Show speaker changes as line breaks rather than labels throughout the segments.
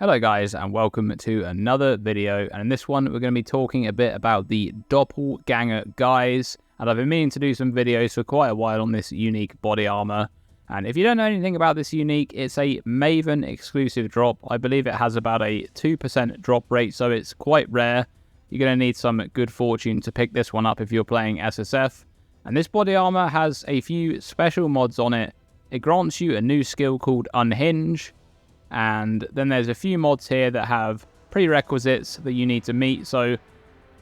Hello guys, and welcome to another video, and in this one we're going to be talking a bit about the Doppelgänger Guise, and I've been meaning to do some videos for quite a while on this unique body armor. And if you don't know anything about this unique, it's a Maven exclusive drop. I believe it has about a 2% drop rate, so it's quite rare. You're going to need some good fortune to pick this one up if you're playing SSF. And this body armor has a few special mods on it. It grants you a new skill called Unhinge. And then there's a few mods here that have prerequisites that you need to meet. So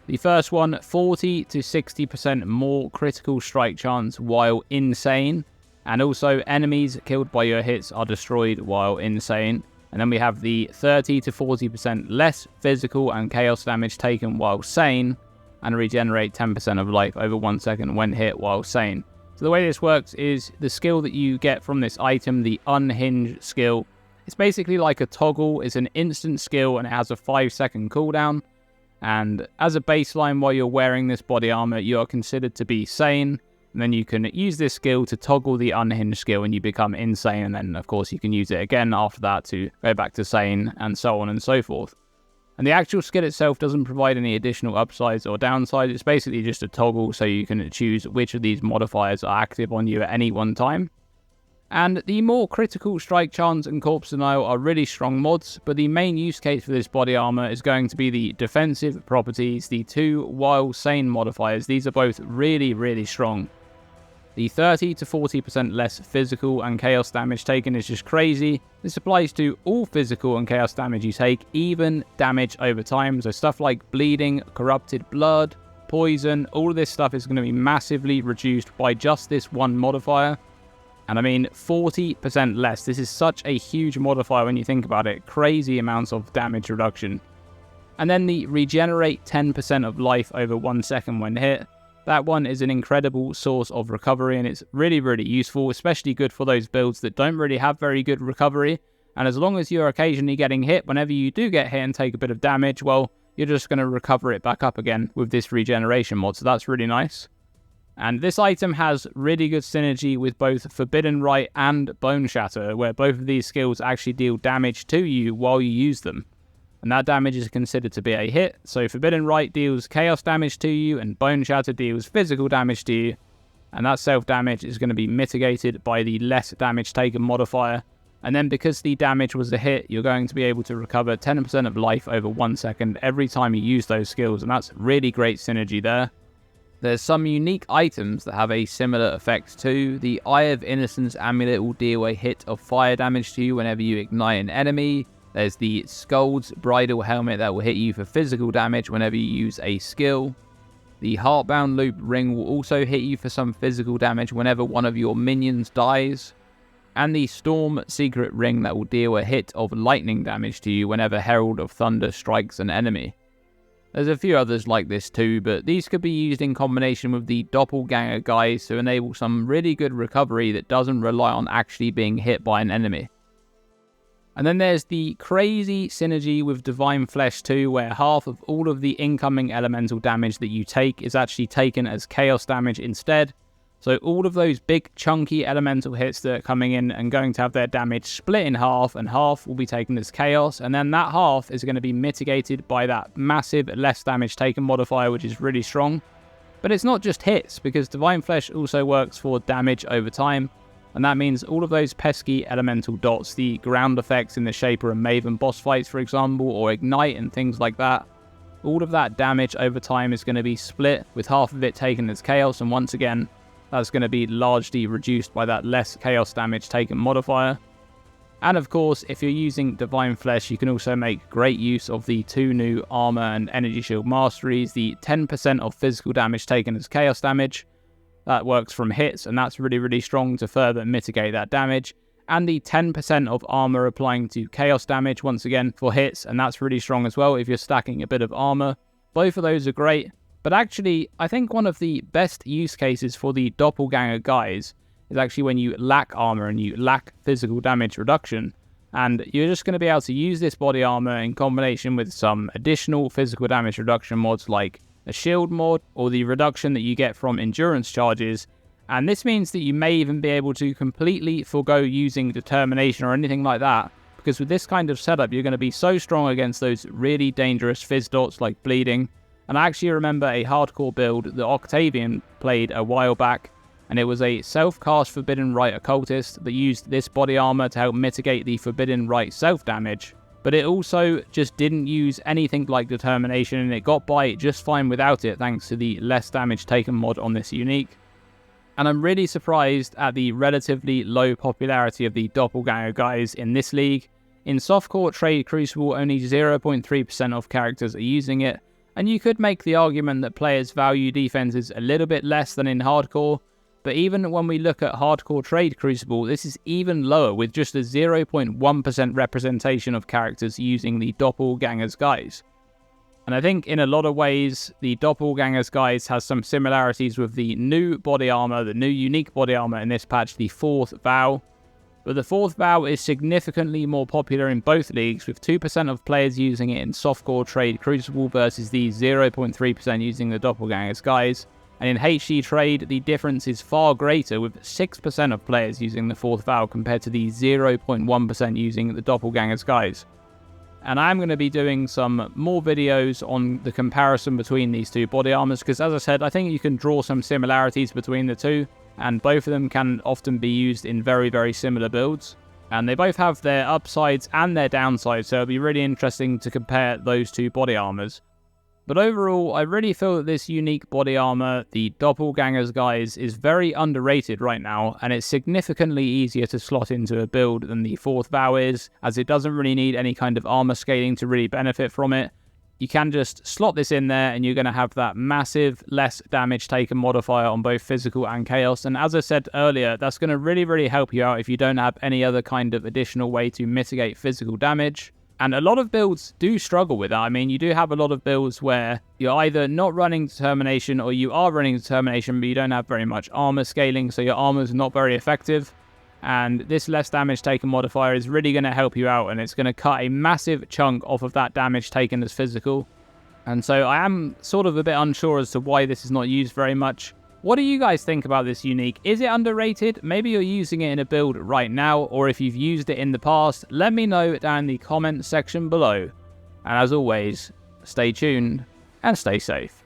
the first one, 40 to 60% more critical strike chance while insane. And also enemies killed by your hits are destroyed while insane. And then we have the 30 to 40% less physical and chaos damage taken while sane. And regenerate 10% of life over 1 second when hit while sane. So the way this works is the skill that you get from this item, the Unhinge skill, it's basically like a toggle. It's an instant skill and it has a 5-second cooldown. And as a baseline, while you're wearing this body armor, you are considered to be sane. And then you can use this skill to toggle the Unhinged skill and you become insane. And then, of course, you can use it again after that to go back to sane and so on and so forth. And the actual skill itself doesn't provide any additional upsides or downsides. It's basically just a toggle so you can choose which of these modifiers are active on you at any one time. And the more critical strike chance and corpse denial are really strong mods, but the main use case for this body armor is going to be the defensive properties, the two while sane modifiers. These are both really strong. The 30 to 40% less physical and chaos damage taken is just crazy. This applies to all physical and chaos damage you take, even damage over time. So stuff like bleeding, corrupted blood, poison, all of this stuff is going to be massively reduced by just this one modifier. And I mean, 40% less. This is such a huge modifier when you think about it. Crazy amounts of damage reduction. And then the regenerate 10% of life over 1 second when hit. That one is an incredible source of recovery, and it's really useful, especially good for those builds that don't really have very good recovery. And as long as you're occasionally getting hit, whenever you do get hit and take a bit of damage, well, you're just going to recover it back up again with this regeneration mod. So that's really nice. And this item has really good synergy with both Forbidden Rite and Boneshatter, where both of these skills actually deal damage to you while you use them. And that damage is considered to be a hit. So Forbidden Rite deals chaos damage to you, and Boneshatter deals physical damage to you. And that self-damage is going to be mitigated by the less damage taken modifier. And then because the damage was a hit, you're going to be able to recover 10% of life over 1 second every time you use those skills. And that's really great synergy there. There's some unique items that have a similar effect too. The Eye of Innocence amulet will deal a hit of fire damage to you whenever you ignite an enemy. There's the Skuld's bridal helmet that will hit you for physical damage whenever you use a skill. The Heartbound Loop ring will also hit you for some physical damage whenever one of your minions dies. And the Storm secret ring that will deal a hit of lightning damage to you whenever Herald of Thunder strikes an enemy. There's a few others like this too, but these could be used in combination with the Doppelgänger Guise to enable some really good recovery that doesn't rely on actually being hit by an enemy. And then there's the crazy synergy with Divine Flesh too, where half of all of the incoming elemental damage that you take is actually taken as chaos damage instead. So all of those big chunky elemental hits that are coming in and going to have their damage split in half, and half will be taken as chaos, and then that half is going to be mitigated by that massive less damage taken modifier, which is really strong. But it's not just hits, because Divine Flesh also works for damage over time, and that means all of those pesky elemental dots, the ground effects in the Shaper and Maven boss fights, for example, or Ignite and things like that, all of that damage over time is going to be split, with half of it taken as chaos, and once again, that's going to be largely reduced by that less chaos damage taken modifier. And of course, if you're using Divine Flesh, you can also make great use of the two new Armour and Energy Shield Masteries, the 10% of physical damage taken as chaos damage. That works from hits, and that's really strong to further mitigate that damage. And the 10% of armor applying to chaos damage, once again, for hits, and that's really strong as well if you're stacking a bit of armor. Both of those are great, but actually, I think one of the best use cases for the Doppelgänger Guise is actually when you lack armor and you lack physical damage reduction. And you're just going to be able to use this body armor in combination with some additional physical damage reduction mods like a shield mod, or the reduction that you get from endurance charges, and this means that you may even be able to completely forego using determination or anything like that, because with this kind of setup, you're going to be so strong against those really dangerous fizz dots like bleeding. And I actually remember a hardcore build that Octavian played a while back, and it was a self-cast Forbidden Rite occultist that used this body armor to help mitigate the Forbidden Rite self-damage. But it also just didn't use anything like Determination, and it got by just fine without it thanks to the less damage taken mod on this unique. And I'm really surprised at the relatively low popularity of the Doppelgänger Guise in this league. In softcore Trade Crucible, only 0.3% of characters are using it, and you could make the argument that players value defenses a little bit less than in hardcore, but even when we look at hardcore Trade Crucible, this is even lower with just a 0.1% representation of characters using the Doppelgänger's Guise. And I think in a lot of ways, the Doppelgänger's Guise has some similarities with the new body armor, the new unique body armor in this patch, the Fourth Vow. But the Fourth Vow is significantly more popular in both leagues, with 2% of players using it in softcore Trade Crucible versus the 0.3% using the Doppelgänger's Guise. And in HG Trade, the difference is far greater, with 6% of players using the Fourth Vow compared to the 0.1% using the Doppelgänger's Guise. And I'm going to be doing some more videos on the comparison between these two body armors, because as I said, I think you can draw some similarities between the two, and both of them can often be used in very, very similar builds. And they both have their upsides and their downsides, so it'll be really interesting to compare those two body armors. But overall, I really feel that this unique body armor, the Doppelgänger's Guise, is very underrated right now, and it's significantly easier to slot into a build than the Fourth Vow is, as it doesn't really need any kind of armor scaling to really benefit from it. You can just slot this in there, and you're going to have that massive, less damage taken modifier on both physical and chaos, and as I said earlier, that's going to really, really help you out if you don't have any other kind of additional way to mitigate physical damage. And a lot of builds do struggle with that. I mean, you do have a lot of builds where you're either not running Determination or you are running Determination, but you don't have very much armor scaling, so your armor's not very effective. And this less damage taken modifier is really going to help you out, and it's going to cut a massive chunk off of that damage taken as physical. And so I am sort of a bit unsure as to why this is not used very much. What do you guys think about this unique? Is it underrated? Maybe you're using it in a build right now, or if you've used it in the past, let me know down in the comment section below. And as always, stay tuned and stay safe.